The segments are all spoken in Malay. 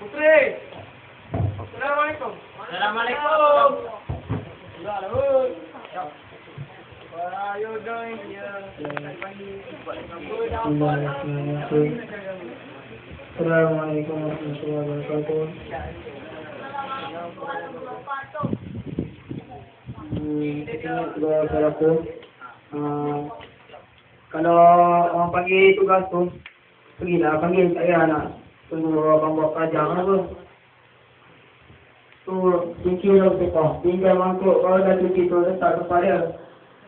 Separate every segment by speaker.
Speaker 1: Putri. Assalamualaikum.
Speaker 2: Assalamualaikum.
Speaker 1: What are you doing here?
Speaker 3: Assalamualaikum warahmatullahi wabarakatuh. Tugas aku. Kalau orang panggil tugas tu, pergilah panggil saya nak tunggu abang buat pelajar apa. Tu cincin tu tekah, tinggal mangkuk kalau dah cuci tu letak tempat dia,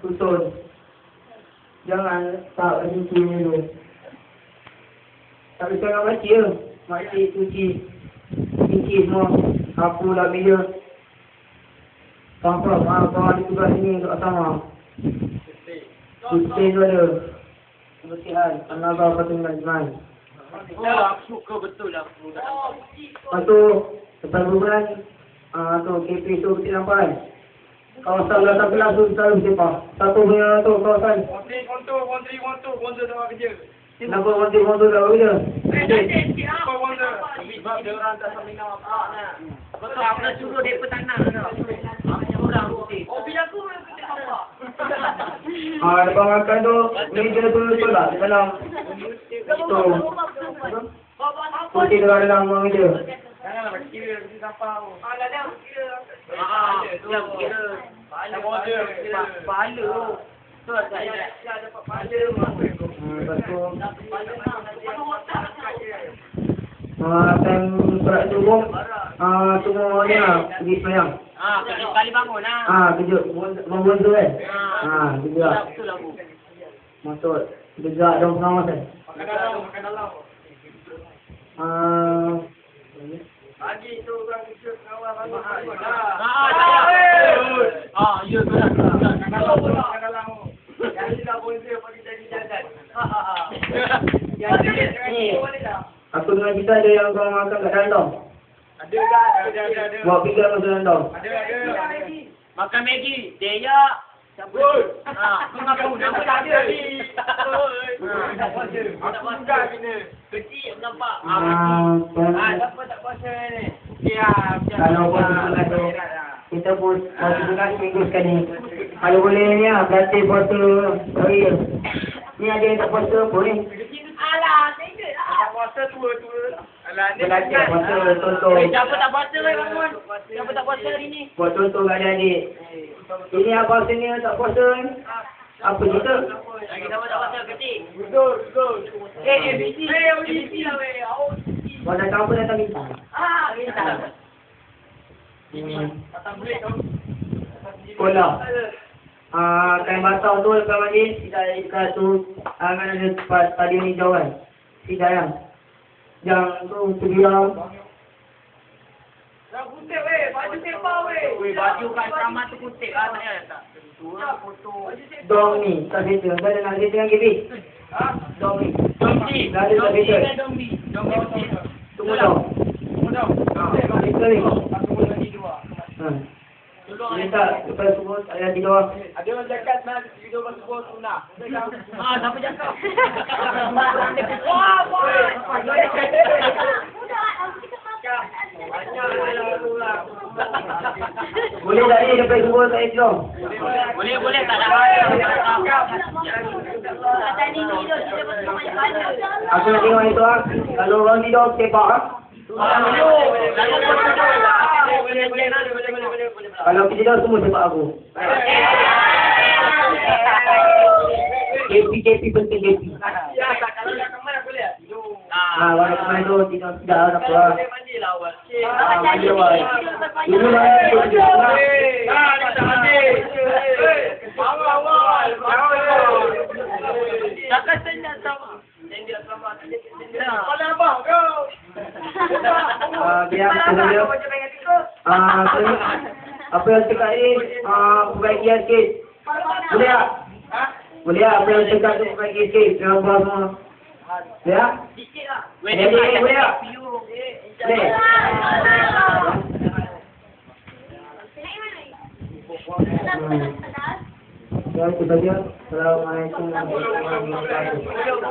Speaker 3: susun. Jangan letak cincin ni dulu. Tak bisa nak baca, makcik cuci cincin semua, aku dah bila. Faham, kalau ada tugas ni untuk sama. Cuci tu ada. Kebersihan, An-Nazar Fatul Majman.
Speaker 2: Aku suka betul lah.
Speaker 3: Lepas tu, lepas bulan, tu KP tu kita nampak. Kawasan belakang kelas tu selalu sepah. Satu punya tu kawasan.
Speaker 1: Kontor dah kerja.
Speaker 3: Kenapa kontor dah kerja?
Speaker 2: Sebab dia orang tak sampai nak apa nak. Betul, aku dah suruh dia petang-petang dah. Aku orang putih.
Speaker 1: Oh, biar aku kerja apa?
Speaker 3: Depan makan tu, meja tu lah di dalam. Tu. Putih dekat dalam meja.
Speaker 1: Janganlah bagi kira kerja sampah. Dah kira.
Speaker 2: Yang kira. Pahala. Tu saya dapat pahala.
Speaker 3: Lepas tu, time surat subuh, semua ni lah, pergi semayang.
Speaker 2: Kali bangun lah.
Speaker 3: Kejut, bangun tu kan? Kejut.
Speaker 2: Betul lah bu.
Speaker 3: Masuk, kejut dalam pengawas kan?
Speaker 1: Makan dalam. Pagi tu orang kerja kawan bangun.
Speaker 2: Ya tu lah.
Speaker 1: Makan dalam. Yang ni dah bonzer bagi jadi jajan.
Speaker 3: Aku dengan kita ada yang kau makan kat dalam tau.
Speaker 1: Ada.
Speaker 3: Buat pinggan masuk dalam tau.
Speaker 1: Ada.
Speaker 2: Makan Maggi. Dia.
Speaker 1: Sabun.
Speaker 2: Kau ngaku nama tak ada.
Speaker 1: Aku enggak bina.
Speaker 2: Kecil nampak.
Speaker 1: Siapa tak puasa ni?
Speaker 3: Kalau pun tugas tu, kita pun tugas minggu sekali. Kalau boleh ni lah, berarti puasa hari je. Ni ada yang tak puasa apa ni?
Speaker 1: Tak puasa tua. Alah, ni
Speaker 3: Belajar puasa, contoh.
Speaker 2: Siapa tak puasa bangun? Siapa tak puasa hari ni?
Speaker 3: Buat contoh kat adik-adik. Ini apa sini tak puasa ni? Apa cerita?
Speaker 2: Lagi siapa tak puasa kecil?
Speaker 1: Betul.
Speaker 2: ABC.
Speaker 1: ABC lah weh.
Speaker 3: Kau datang apa datang bintang?
Speaker 2: Bintang.
Speaker 1: Datang break kau.
Speaker 3: Sekolah. Kain basah tu lepas majlis, kita tu akan ada stadion hijau kan? Hidayah. Yang tu terdiam.
Speaker 1: Dah putih weh. Baju sepah weh.
Speaker 2: Baju kat sama tu kutip lah. Tak ada tak? Foto.
Speaker 3: Dong ni, tak cerita. Kau ada nak cerita dengan KB? Dong ni.
Speaker 2: Dombi.
Speaker 3: Dah ada tak cerita?
Speaker 2: Dombi kecil.
Speaker 3: Tunggu dong. Cerita ni.
Speaker 1: Aku boleh lagi dua.
Speaker 3: Cerita, lepas semua saya tidur.
Speaker 1: Ada orang cakap nak video bersebuah sunnah.
Speaker 2: Siapa cakap?
Speaker 1: Wah, boy.
Speaker 3: Boleh tak ni lepas semua saya tidur?
Speaker 2: Boleh tak ada hal.
Speaker 3: Aku nak tengok itu lah. Kalau orang tidur, sepak lah. Kalau kita tidur, semua sepak aku. KP penting KP.
Speaker 1: Ya, kalau nak kemana boleh?
Speaker 3: Walau kemarin tu tidak ada apa.
Speaker 1: Mandi lah awak.
Speaker 3: Mandi awak. Ini lah itu dia.
Speaker 1: Dia tak mandi. Awal.
Speaker 2: Cakap saya sama.
Speaker 1: Kepala abang kau.
Speaker 3: Dia apa yang cakap ni perbaikian sikit. Boleh tak? Boleh tak apa yang cakap tu perbaiki sikit. Jangan buat semua. Boleh tak? Boleh tak? Boleh. Ya, itu saja. Assalamualaikum warahmatullahi wabarakatuh.